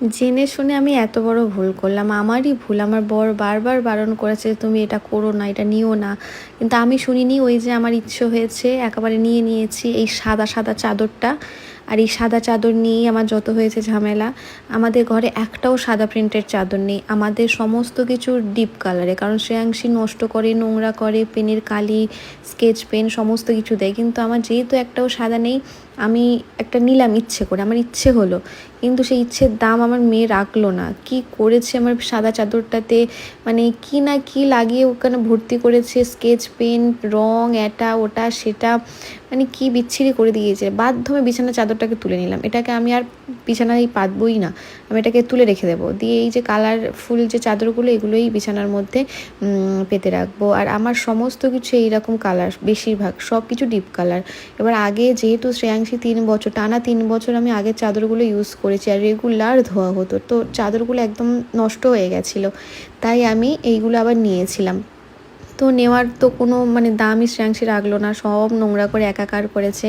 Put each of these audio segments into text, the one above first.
জেনে শুনে আমি এত বড় ভুল করলাম। আমারই ভুল। আমার বর বারবার বারণ করেছে, "তুমি এটা করো না, এটা নিও না।" কিন্তু আমি শুনিনি। ওই যে আমার ইচ্ছে হয়েছে, একেবারে নিয়ে নিয়েছি এই সাদা, সাদা চাদরটা। আর এই সাদা চাদর নিয়েই আমার যত হয়েছে ঝামেলা। আমাদের ঘরে একটাও সাদা প্রিন্টের চাদর নেই। আমাদের সমস্ত কিছু ডিপ কালারে। কারণ শ্রেয়াংশী নষ্ট করে, নোংরা করে, পেনের কালি, স্কেচ পেন সমস্ত কিছু দেয়। কিন্তু আমার যেহেতু একটাও সাদা নেই, আমি একটা নিলাম ইচ্ছে করে। আমার ইচ্ছে হলো। কিন্তু সেই ইচ্ছের দাম আমার মেয়ে রাখলো না। কি করেছে আমার সাদা চাদরটাতে, মানে কি না কি লাগিয়ে ওখানে ভর্তি করেছে, স্কেচ পেন, রং, এটা ওটা সেটা, মানে কি বিচ্ছিরি করে দিয়েছে। বাধ্য হয়ে বিছানার চাদরটাকে তুলে নিলাম। এটাকে আমি আর বিছানায় পাতবই না, আমি এটাকে তুলে রেখে দেবো। দিয়ে এই যে কালারফুল যে চাদরগুলো, এগুলোই বিছানার মধ্যে পেতে রাখবো। আর আমার সমস্ত কিছু এইরকম কালার, বেশিরভাগ সব কিছু ডিপ কালার। এবার আগে যেহেতু শ্রেয়াংশী 3 বছর, টানা 3 বছর আমি আগের চাদরগুলো ইউজ করেছি আর রেগুলার ধোয়া হতো, তো চাদরগুলো একদম নষ্ট হয়ে গেছিলো। তাই আমি এইগুলো আবার নিয়েছিলাম। তো নেওয়ার তো কোনো মানে দামই শ্রেয়াংশী রাখলো না, সব নোংরা করে একাকার করেছে।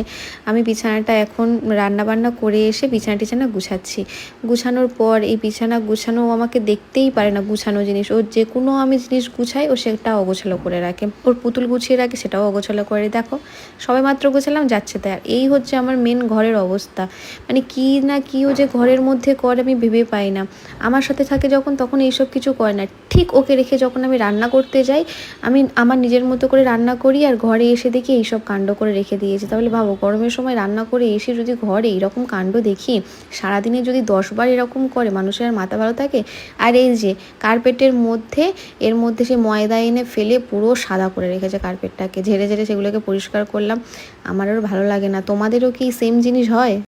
আমি বিছানাটা এখন রান্নাবান্না করে এসে বিছানা টিছানা গুছাচ্ছি। গুছানোর পর এই বিছানা গুছানো ও আমাকে দেখতেই পারে না, গুছানো জিনিস। ওর যে কোনো আমি জিনিস গুছাই, ও সেটা অগোছালো করে রাখে। ওর পুতুল গুছিয়ে রাখে, সেটাও অগোছালো করে। দেখো, সবাই মাত্র গোছালাম, যাচ্ছে তাই। আর এই হচ্ছে আমার মেন ঘরের অবস্থা। মানে কি না কি ও যে ঘরের মধ্যে করে আমি ভেবে পাই না। আমার সাথে থাকে যখন, তখন এইসব কিছু করে না। ঠিক ওকে রেখে যখন আমি রান্না করতে যাই, আমি আমার নিজের মতো করে রান্না করি, আর ঘরে এসে দেখি এইসব কাণ্ড করে রেখে দিয়েছি। তাহলে ভাবো, গরমের সময় রান্না করে এসে যদি ঘরে এইরকম কাণ্ড দেখি, সারাদিনে যদি 10 বার এরকম করে, মানুষের আর মাথা ভালো থাকে? আর এই যে কার্পেটের মধ্যে, এর মধ্যে সে ময়দা এনে ফেলে পুরো সাদা করে রেখেছে কার্পেটটাকে। ঝেড়ে ঝেড়ে সেগুলোকে পরিষ্কার করলাম। আমারও ভালো লাগে না। তোমাদেরও কি সেম জিনিস হয়?